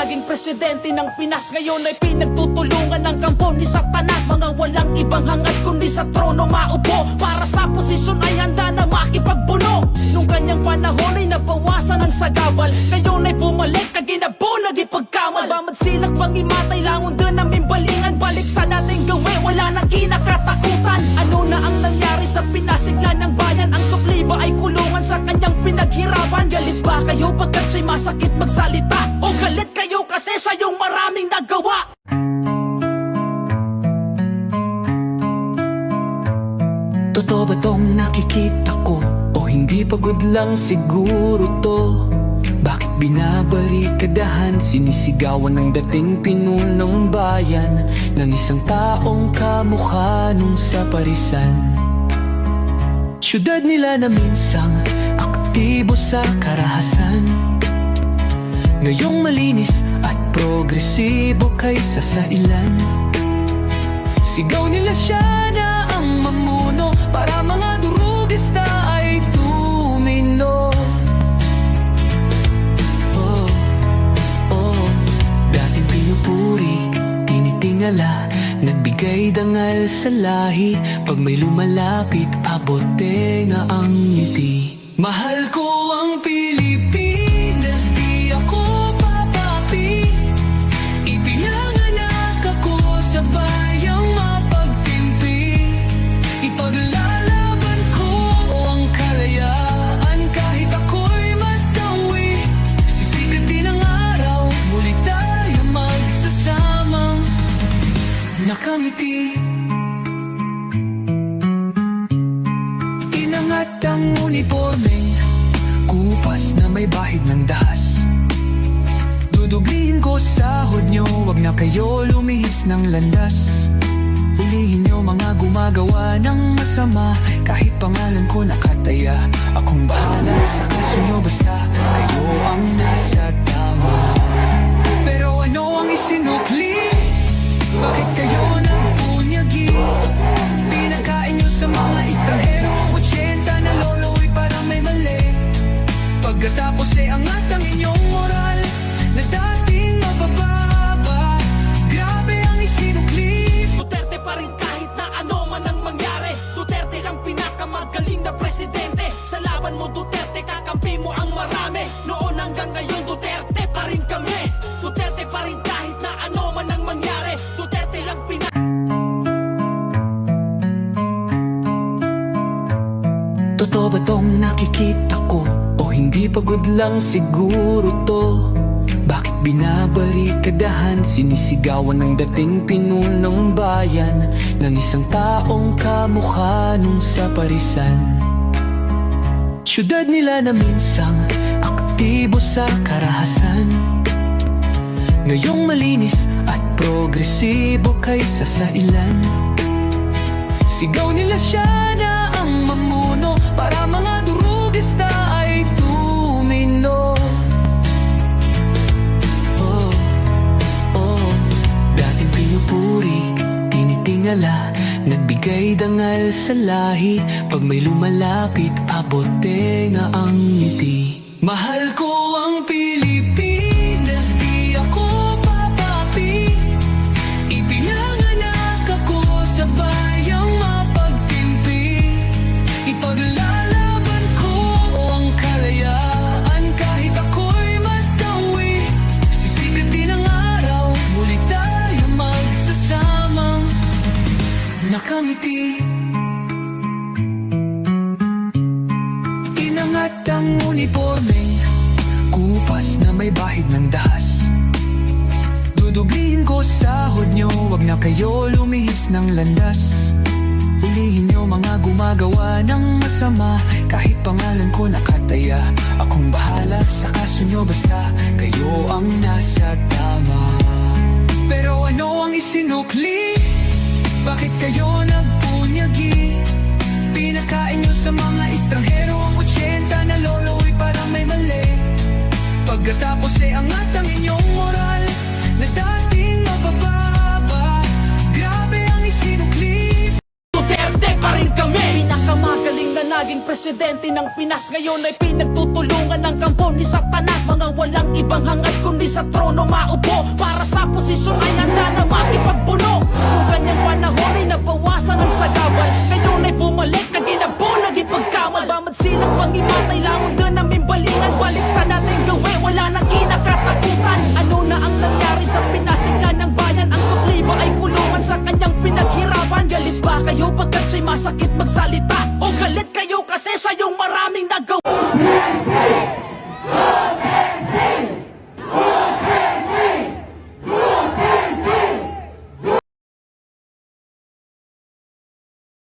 naging presidente ng Pinas. Ngayon ay pinagtutulungan ng kampo ni Satanas. Mga walang ibang hangad kundi sa trono maupo. Para sa posisyon ay handa na makipagbuno. Nung kanyang panahon ay nabawasan ang sagabal. Ngayon ay bumalik na ginabo nagipagkamal. Bamad silak pangimatay langon doon namin balingan. Balik sa dating gawin wala nang kinakatakutan. Ano na ang nangyari sa pinasigla ng bayan? Ang sukli ba ay kulungan sa kanyang pinaghirapan? Galit ba kayo pagkat siya'y masakit magsalita? O galit kayo kasi siya yung maraming nagawa? Totoo ba tong nakikita ko? O hindi pagod lang siguro to? Bakit binabarikadahan, sinisigawan ng dating pinunong bayan ng isang taong kamukha nung sa parisan? Syudad nila na minsang aktibo sa karahasan, ngayong malinis at progresibo kaysa sa ilan. Sigaw nila siya na ang mamuno para mga durugista ay tumino. Dating pinupuri, tinitingala, nagbigay dangal sa lahi. Pag may lumalapit, abote nga ang ngiti. Mahal ko ang Pilipinas, di ako papapi. Ipinanganak ako sa bayang mapagtimpi. Ipaglalaban ko ang kalayaan kahit ako'y masawi. Sisikat din ang araw, muli tayo magsasamang nakangiti. Inangat ang uniformeng kupas na may bahid ng dahas. Dudublihin ko sahod nyo, wag na kayo lumihis ng landas. Hulihin nyo mga gumagawa ng masama, kahit pangalan ko nakataya. Akong bahala sa kaso nyo basta kayo ang nasa tama. Pero ano ang isinukli? Bakit kayo nagpunyagi? Pinakain nyo sa mga estranghero ang 80 na lolo'y parang may mali. Pagkatapos ay angat ang inyong moral na dating mabababa. Grabe ang isinukli. Duterte pa rin kahit na ano man ang mangyari. Duterte ang pinakamagaling na presidente. Sa laban mo Duterte, kakampi mo ang marami. Noon hanggang ngayon Duterte pa rin kami. Duterte pa rin kahit na ano man ang mangyari. Duterte ang Totoo ba tong nakikita ko? O hindi pagod lang siguro to? Bakit binabarikadahan, sinisigawan ng dating pinunong bayan ng isang taong kamukha nung sa parisan? Syudad nila na minsang aktibo sa karahasan, ngayong malinis at progresibo kaysa sa ilan. Sigaw nila siya na ang mamuno para mga durugista ay tumino. Dating pinupuri, tinitingala, nagbigay dangal sa lahi. Pag may lumalapit, abote nga ang ngiti. Mahal ko ang Pilipinas, di ako papapi. Ipinanganak ako sa bayang mapagtimpi. Ipaglalaban ko ang kalayaan kahit ako'y masawi. Sisikat din ang araw, muli tayo magsasamang nakangiti. Inangat ang uniformeng kupas na may bahid ng dahas. Dudublihin ko sahod nyo, wag na kayo lumihis ng landas. Hulihin nyo mga gumagawa ng masama, kahit pangalan ko nakataya. Akong bahala sa kaso nyo basta kayo ang nasa tama. Pero ano ang isinukli? Bakit kayo nagpunyagi? Pinakain nyo sa mga estranghero ang 80 na lolo'y parang may mali. Pagkatapos ay angat ang inyong moral na dating mabababa. Grabe ang isinukli. Duterte pa rin kami. Pinakamagaling na naging presidente ng Pinas. Ngayon ay pinagtutulungan ng kampo ni Satanas. Mga walang ibang hangad kundi sa trono maupo. Para sa posisyon ay handa na makipagbuno. Nung kanyang panahon ay nabawasan ang sagabal, ngayon ay bumalik na ginabo, naging pagkamal. Bamad silang pangimatay lamang